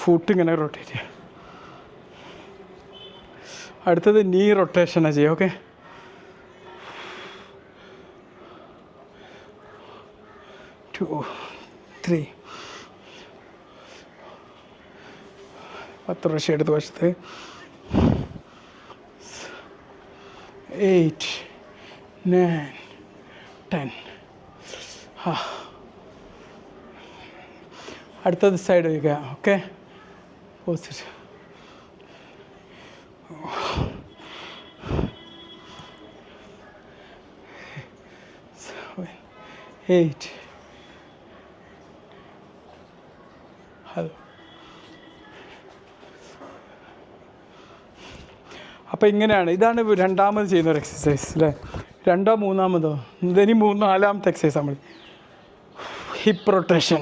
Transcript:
Foot ഇങ്ങനെ rotate ചെയ്യുക. അടുത്തത് നീ റൊട്ടേഷനാണ് ചെയ്യുക. ഓക്കെ, 2 3 10 പ്രാവശ്യം എടുത്ത് വശത്ത് 8 9 10. അടുത്തത് സൈഡ് വയ്ക്കുക. Okay, positive 8. ഹലോ. അപ്പോൾ ഇങ്ങനെയാണ്, ഇതാണ് രണ്ടാമത് ചെയ്യുന്ന ഒരു എക്സസൈസ് അല്ലേ. രണ്ടോ മൂന്നാമതോ, ഇതിനി 4-ാമത്തെ എക്സസൈസ് നമ്മൾ ഹിപ്പ് റൊട്ടേഷൻ.